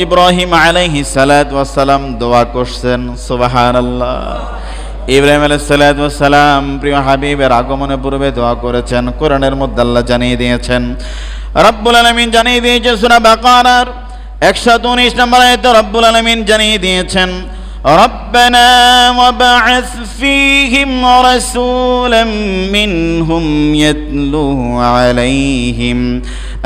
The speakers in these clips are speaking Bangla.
ইব্রাহিম আলাইহিস সালাতু ওয়াস সালাম দোয়া করছেন, সুবহানাল্লাহ। ইব্রাহিম আলাইহিস সালাতু ওয়াস সালাম প্রিয় হাবিবের আগমনের পূর্বে দোয়া করেছেন। কোরআনের মধ্যে আল্লাহ জানিয়ে দিয়েছেন, রব্বুল আলামিন জানিয়ে দিয়েছেন সূরা বাকারার 119 নম্বর আয়াতে রব্বুল আলামিন জানিয়ে দিয়েছেন, রব্বানা ওয়াবআস ফীহিম রাসূলাম মিনহুম ইয়াতলু আলাইহিম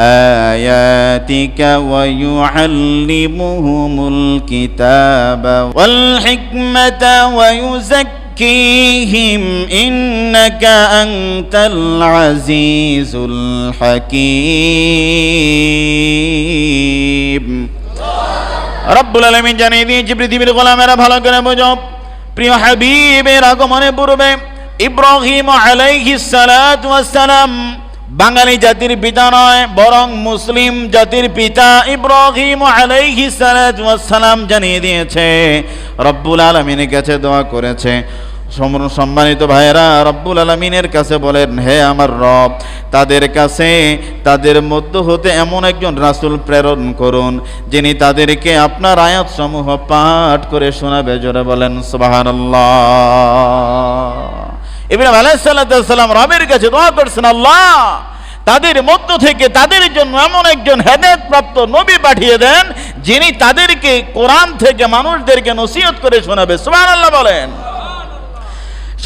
আয়াতিকা ওয়া ইউআল্লিমুহুমুল কিতাবা ওয়াল হিকমাতা ওয়া ইউযাক্কিহিম ইন্নাকা আনতাল আজিজুল হাকীম। রব্বুল আলামিন জানিয়ে দিয়েছে, পৃথিবীর গোলামেরা ভালো করে বোঝো, প্রিয় হাবিবের আগমনের পূর্বে ইব্রাহিম আলাইহিস সালাতু ওয়াস সালাম বাঙালি জাতির পিতা নয়, বরং মুসলিম জাতির পিতা ইব্রাহিম আলাইহিস সালাতু ওয়াস সালাম জানিয়ে দিয়েছে, রব্বুল আলামিনের কাছে দোয়া করেছে। সম্মানিত ভাইয়েরা, রব্বুল আলামিনের কাছে বলেন, হে আমার রব, তাদের কাছে তাদের মধ্য হতে এমন একজন রাসূল প্রেরণ করুন যিনি তাদেরকে আপনার আয়াত সমূহ পাঠ করে শোনাবে। জোরে বলেন সুবহানাল্লাহ। ইব্রাহিম আলাইহিস সালাতু ওয়াস সালাম রবের কাছে দোয়া করছেন, আল্লাহ তাদের মধ্য থেকে তাদের জন্য এমন একজন হেদায়েত প্রাপ্ত নবী পাঠিয়ে দেন যিনি তাদেরকে কোরআন থেকে মানুষদেরকে নসিহত করে শোনাবে। সুবহানাল্লাহ বলেন।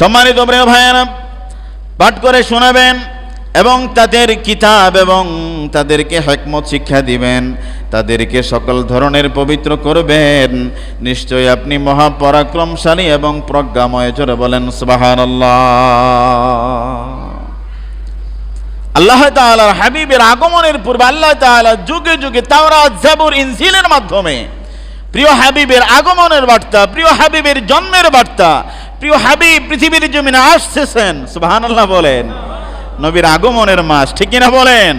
সম্মানিত প্রিয় ভাইয়েরা, পাঠ করে শোনাবেন এবং তাদের কিতাব এবং তাদেরকে হিকমত শিক্ষা দিবেন, তাদেরকে সকল ধরনের পবিত্র করবেন। নিশ্চয়ই আপনি মহাপরাক্রমশালী এবং প্রজ্ঞাময়। জোরে বলেন সুবহানাল্লাহ। আল্লাহ তাআলার হাবিবের আগমনের পূর্বে আল্লাহ তাআলা যুগে যুগে তাওরাত, জাবুর, ইনজিলের মাধ্যমে প্রিয় হাবিবের আগমনের বার্তা, প্রিয় হাবিবের জন্মের বার্তা, প্রিয় হাবিব পৃথিবীর জমিনে আসতেছেন। সুবহানাল্লাহ বলেন। নবীর আগমনের মাস, ঠিক কিনা বলেন?